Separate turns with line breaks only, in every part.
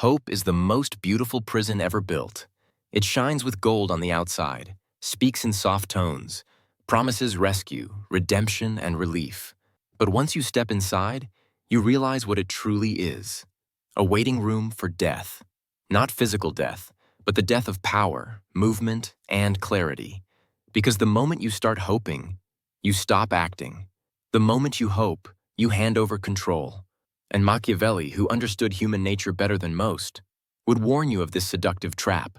Hope is the most beautiful prison ever built. It shines with gold on the outside, speaks in soft tones, promises rescue, redemption, and relief. But once you step inside, you realize what it truly is. A waiting room for death. Not physical death, but the death of power, movement, and clarity. Because the moment you start hoping, you stop acting. The moment you hope, you hand over control. And Machiavelli, who understood human nature better than most, would warn you of this seductive trap.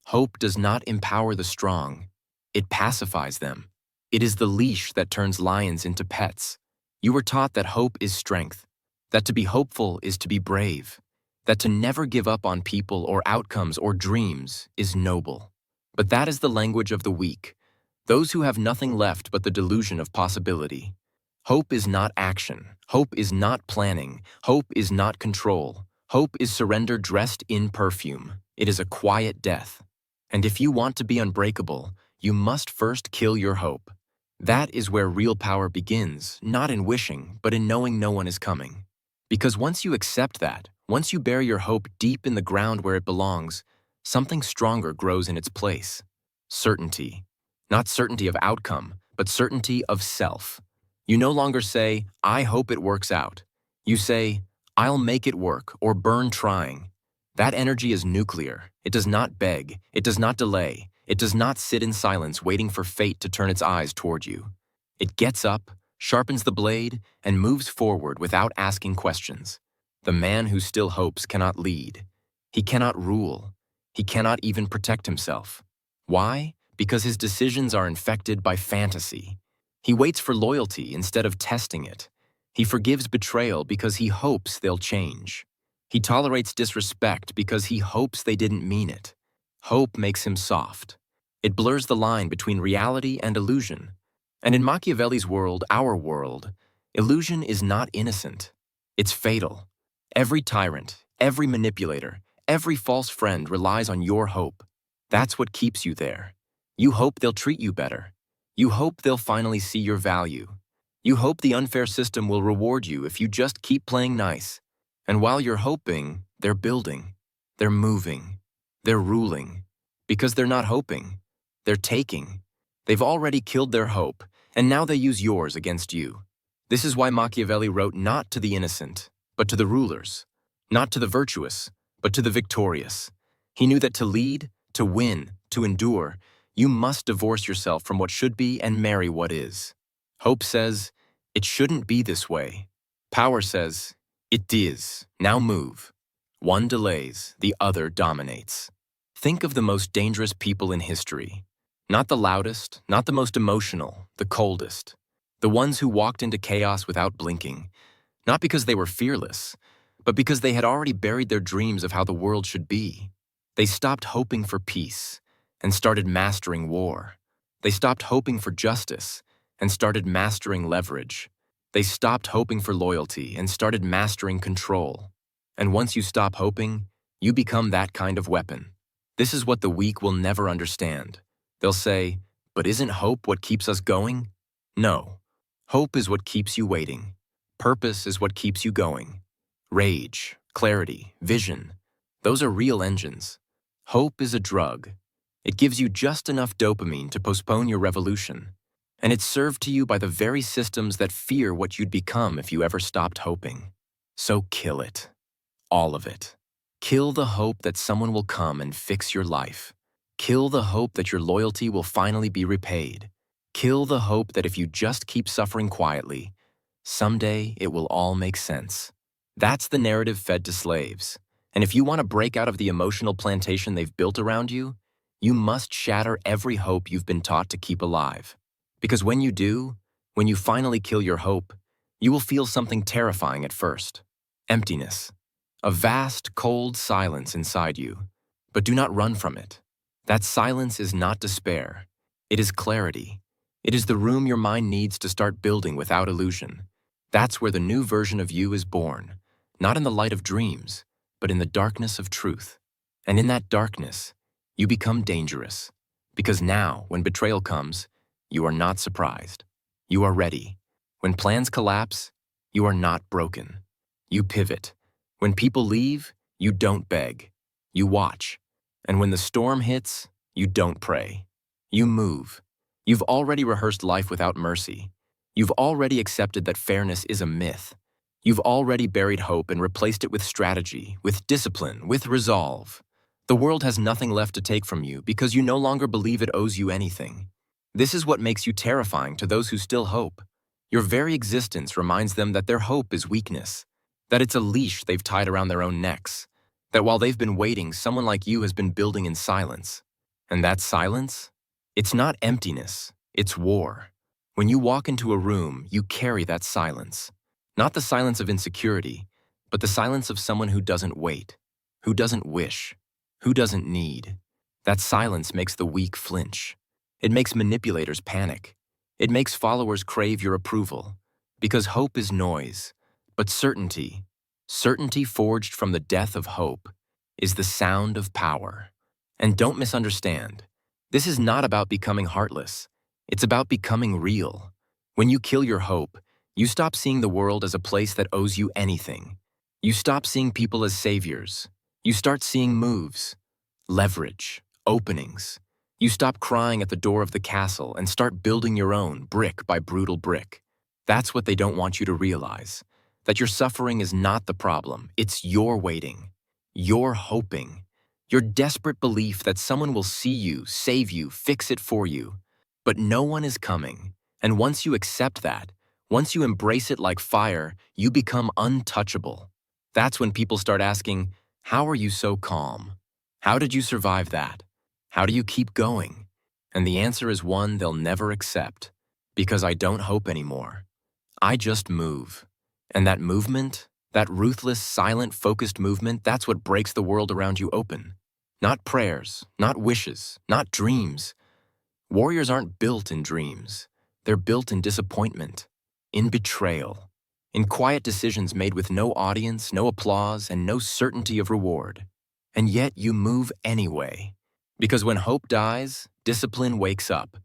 Hope does not empower the strong. It pacifies them. It is the leash that turns lions into pets. You were taught that hope is strength, that to be hopeful is to be brave, that to never give up on people or outcomes or dreams is noble. But that is the language of the weak, those who have nothing left but the delusion of possibility. Hope is not action. Hope is not planning. Hope is not control. Hope is surrender dressed in perfume. It is a quiet death. And if you want to be unbreakable, you must first kill your hope. That is where real power begins, not in wishing, but in knowing no one is coming. Because once you accept that, once you bury your hope deep in the ground where it belongs, something stronger grows in its place. Certainty. Not certainty of outcome, but certainty of self. You no longer say, I hope it works out. You say, I'll make it work or burn trying. That energy is nuclear. It does not beg. It does not delay. It does not sit in silence waiting for fate to turn its eyes toward you. It gets up, sharpens the blade, and moves forward without asking questions. The man who still hopes cannot lead. He cannot rule. He cannot even protect himself. Why? Because his decisions are infected by fantasy. He waits for loyalty instead of testing it. He forgives betrayal because he hopes they'll change. He tolerates disrespect because he hopes they didn't mean it. Hope makes him soft. It blurs the line between reality and illusion. And in Machiavelli's world, our world, illusion is not innocent. It's fatal. Every tyrant, every manipulator, every false friend relies on your hope. That's what keeps you there. You hope they'll treat you better. You hope they'll finally see your value. You hope the unfair system will reward you if you just keep playing nice. And while you're hoping, they're building. They're moving. They're ruling. Because they're not hoping. They're taking. They've already killed their hope, and now they use yours against you. This is why Machiavelli wrote not to the innocent, but to the rulers. Not to the virtuous, but to the victorious. He knew that to lead, to win, to endure, you must divorce yourself from what should be and marry what is. Hope says, it shouldn't be this way. Power says, it is, now move. One delays, the other dominates. Think of the most dangerous people in history. Not the loudest, not the most emotional, the coldest. The ones who walked into chaos without blinking. Not because they were fearless, but because they had already buried their dreams of how the world should be. They stopped hoping for peace and started mastering war. They stopped hoping for justice and started mastering leverage. They stopped hoping for loyalty and started mastering control. And once you stop hoping, you become that kind of weapon. This is what the weak will never understand. They'll say, but isn't hope what keeps us going? No. Hope is what keeps you waiting. Purpose is what keeps you going. Rage, clarity, vision, those are real engines. Hope is a drug. It gives you just enough dopamine to postpone your revolution. And it's served to you by the very systems that fear what you'd become if you ever stopped hoping. So kill it. All of it. Kill the hope that someone will come and fix your life. Kill the hope that your loyalty will finally be repaid. Kill the hope that if you just keep suffering quietly, someday it will all make sense. That's the narrative fed to slaves. And if you want to break out of the emotional plantation they've built around you, you must shatter every hope you've been taught to keep alive. Because when you do, when you finally kill your hope, you will feel something terrifying at first. Emptiness. A vast, cold silence inside you. But do not run from it. That silence is not despair. It is clarity. It is the room your mind needs to start building without illusion. That's where the new version of you is born. Not in the light of dreams, but in the darkness of truth. And in that darkness, you become dangerous. Because now, when betrayal comes, you are not surprised. You are ready. When plans collapse, you are not broken. You pivot. When people leave, You don't beg. You watch. And when the storm hits, you don't pray. You move. You've already rehearsed life without mercy. You've already accepted that fairness is a myth. You've already buried hope and replaced it with strategy, with discipline, with resolve. The world has nothing left to take from you because you no longer believe it owes you anything. This is what makes you terrifying to those who still hope. Your very existence reminds them that their hope is weakness, that it's a leash they've tied around their own necks, that while they've been waiting, someone like you has been building in silence. And that silence? It's not emptiness, it's war. When you walk into a room, you carry that silence. Not the silence of insecurity, but the silence of someone who doesn't wait, who doesn't wish, who doesn't need. That silence makes the weak flinch. It makes manipulators panic. It makes followers crave your approval. Because hope is noise, but certainty, certainty forged from the death of hope, is the sound of power. And don't misunderstand. This is not about becoming heartless. It's about becoming real. When you kill your hope, you stop seeing the world as a place that owes you anything. You stop seeing people as saviors. You start seeing moves, leverage, openings. You stop crying at the door of the castle and start building your own, brick by brutal brick. That's what they don't want you to realize. That your suffering is not the problem. It's your waiting. Your hoping. Your desperate belief that someone will see you, save you, fix it for you. But no one is coming. And once you accept that, once you embrace it like fire, you become untouchable. That's when people start asking, how are you so calm? How did you survive that? How do you keep going? And the answer is one they'll never accept. Because I don't hope anymore. I just move. And that movement, that ruthless, silent, focused movement, that's what breaks the world around you open. Not prayers, not wishes, not dreams. Warriors aren't built in dreams. They're built in disappointment, in betrayal, in quiet decisions made with no audience, no applause, and no certainty of reward. And yet you move anyway. Because when hope dies, discipline wakes up.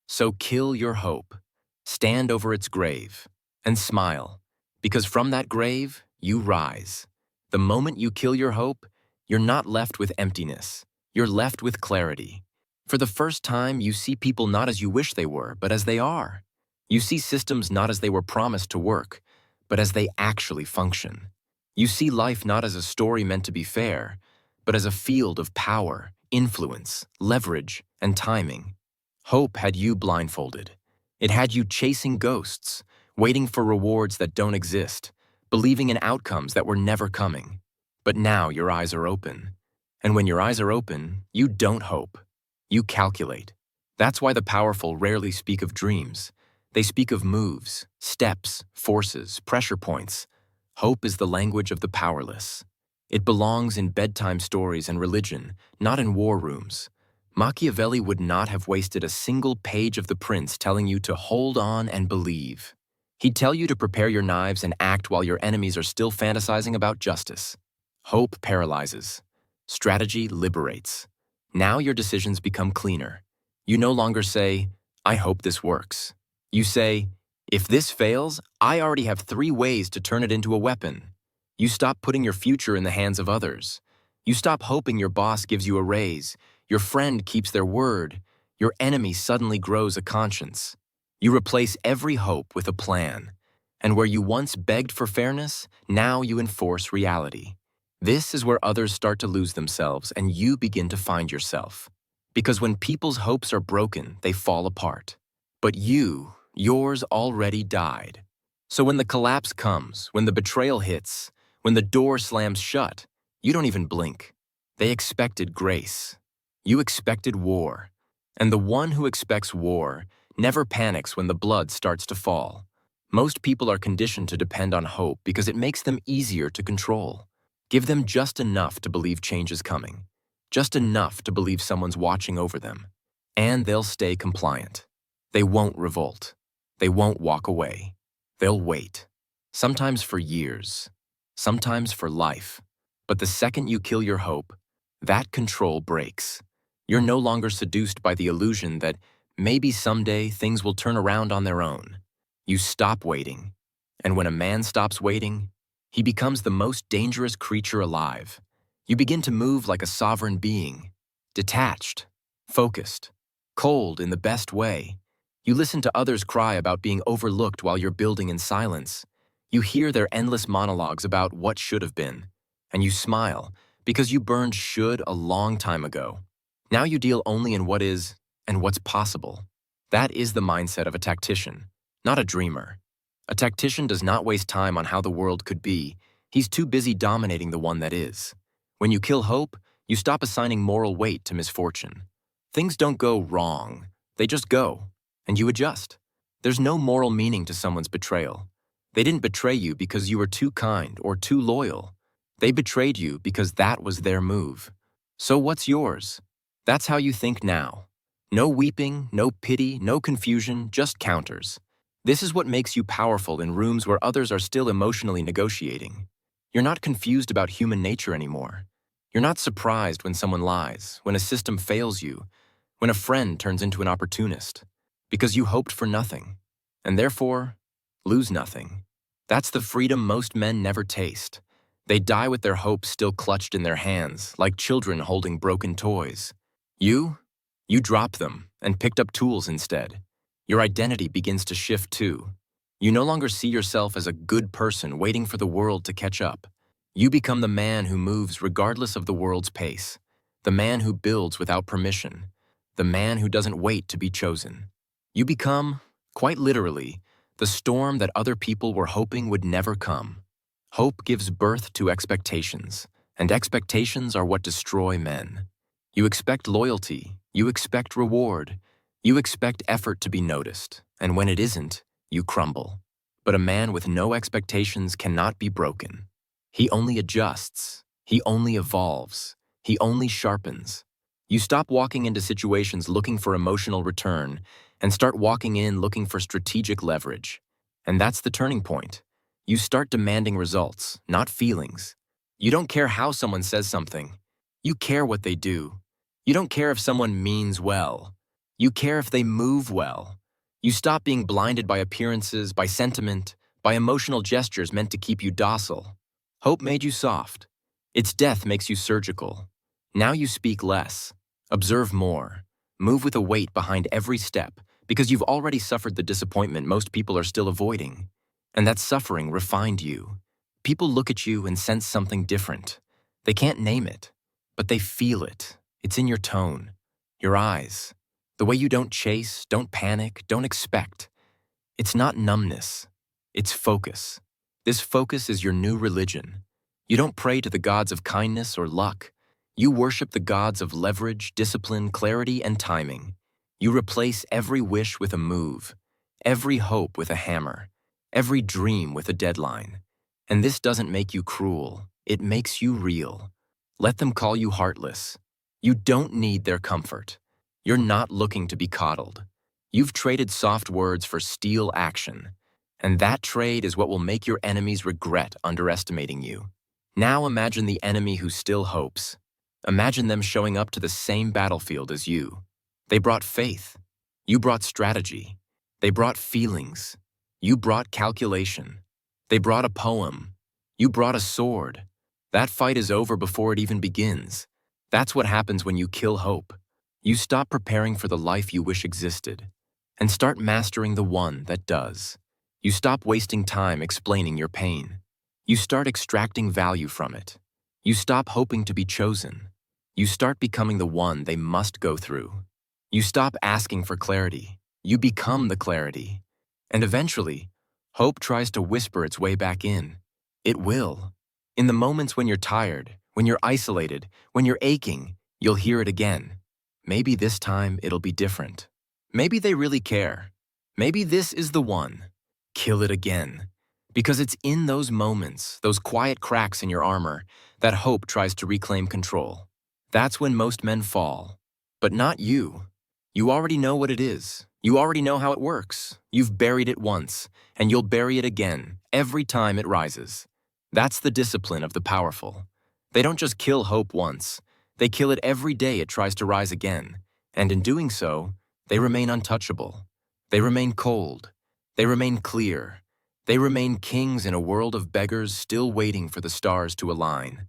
So kill your hope. Stand over its grave and smile. Because from that grave, you rise. The moment you kill your hope, you're not left with emptiness. You're left with clarity. For the first time, you see people not as you wish they were, but as they are. You see systems not as they were promised to work, but as they actually function. You see life not as a story meant to be fair, but as a field of power, influence, leverage, and timing. Hope had you blindfolded. It had you chasing ghosts, waiting for rewards that don't exist, believing in outcomes that were never coming. But now your eyes are open. And when your eyes are open, you don't hope. You calculate. That's why the powerful rarely speak of dreams. They speak of moves, steps, forces, pressure points. Hope is the language of the powerless. It belongs in bedtime stories and religion, not in war rooms. Machiavelli would not have wasted a single page of The Prince telling you to hold on and believe. He'd tell you to prepare your knives and act while your enemies are still fantasizing about justice. Hope paralyzes. Strategy liberates. Now your decisions become cleaner. You no longer say, I hope this works. You say, if this fails, I already have 3 ways to turn it into a weapon. You stop putting your future in the hands of others. You stop hoping your boss gives you a raise, your friend keeps their word, your enemy suddenly grows a conscience. You replace every hope with a plan. And where you once begged for fairness, now you enforce reality. This is where others start to lose themselves and you begin to find yourself. Because when people's hopes are broken, they fall apart. But yours already died. So when the collapse comes, when the betrayal hits, when the door slams shut, you don't even blink. They expected grace. You expected war. And the one who expects war never panics when the blood starts to fall. Most people are conditioned to depend on hope because it makes them easier to control. Give them just enough to believe change is coming. Just enough to believe someone's watching over them. And they'll stay compliant. They won't revolt. They won't walk away. They'll wait. Sometimes for years. Sometimes for life. But the second you kill your hope, that control breaks. You're no longer seduced by the illusion that maybe someday things will turn around on their own. You stop waiting. And when a man stops waiting, he becomes the most dangerous creature alive. You begin to move like a sovereign being, detached, focused, cold in the best way. You listen to others cry about being overlooked while you're building in silence. You hear their endless monologues about what should have been, and you smile because you burned should a long time ago. Now you deal only in what is and what's possible. That is the mindset of a tactician, not a dreamer. A tactician does not waste time on how the world could be. He's too busy dominating the one that is. When you kill hope, you stop assigning moral weight to misfortune. Things don't go wrong, they just go, and you adjust. There's no moral meaning to someone's betrayal. They didn't betray you because you were too kind or too loyal. They betrayed you because that was their move. So what's yours? That's how you think now. No weeping, no pity, no confusion, just counters. This is what makes you powerful in rooms where others are still emotionally negotiating. You're not confused about human nature anymore. You're not surprised when someone lies, when a system fails you, when a friend turns into an opportunist, because you hoped for nothing, and therefore lose nothing. That's the freedom most men never taste. They die with their hopes still clutched in their hands, like children holding broken toys. You dropped them and picked up tools instead. Your identity begins to shift too. You no longer see yourself as a good person waiting for the world to catch up. You become the man who moves regardless of the world's pace, the man who builds without permission, the man who doesn't wait to be chosen. You become, quite literally, the storm that other people were hoping would never come. Hope gives birth to expectations, and expectations are what destroy men. You expect loyalty, you expect reward, you expect effort to be noticed, and when it isn't, you crumble. But a man with no expectations cannot be broken. He only adjusts, he only evolves, he only sharpens. You stop walking into situations looking for emotional return and start walking in looking for strategic leverage. And that's the turning point. You start demanding results, not feelings. You don't care how someone says something. You care what they do. You don't care if someone means well. You care if they move well. You stop being blinded by appearances, by sentiment, by emotional gestures meant to keep you docile. Hope made you soft. Its death makes you surgical. Now you speak less, observe more, move with a weight behind every step because you've already suffered the disappointment most people are still avoiding. And that suffering refined you. People look at you and sense something different. They can't name it, but they feel it. It's in your tone, your eyes, the way you don't chase, don't panic, don't expect. It's not numbness, it's focus. This focus is your new religion. You don't pray to the gods of kindness or luck. You worship the gods of leverage, discipline, clarity, and timing. You replace every wish with a move, every hope with a hammer, every dream with a deadline. And this doesn't make you cruel, it makes you real. Let them call you heartless. You don't need their comfort. You're not looking to be coddled. You've traded soft words for steel action. And that trade is what will make your enemies regret underestimating you. Now imagine the enemy who still hopes. Imagine them showing up to the same battlefield as you. They brought faith. You brought strategy. They brought feelings. You brought calculation. They brought a poem. You brought a sword. That fight is over before it even begins. That's what happens when you kill hope. You stop preparing for the life you wish existed and start mastering the one that does. You stop wasting time explaining your pain. You start extracting value from it. You stop hoping to be chosen. You start becoming the one they must go through. You stop asking for clarity. You become the clarity. And eventually, hope tries to whisper its way back in. It will. In the moments when you're tired, when you're isolated, when you're aching, you'll hear it again. Maybe this time it'll be different. Maybe they really care. Maybe this is the one. Kill it again. Because it's in those moments, those quiet cracks in your armor, that hope tries to reclaim control. That's when most men fall. But not you. You already know what it is. You already know how it works. You've buried it once, and you'll bury it again, every time it rises. That's the discipline of the powerful. They don't just kill hope once. They kill it every day it tries to rise again. And in doing so, they remain untouchable. They remain cold. They remain clear. They remain kings in a world of beggars still waiting for the stars to align.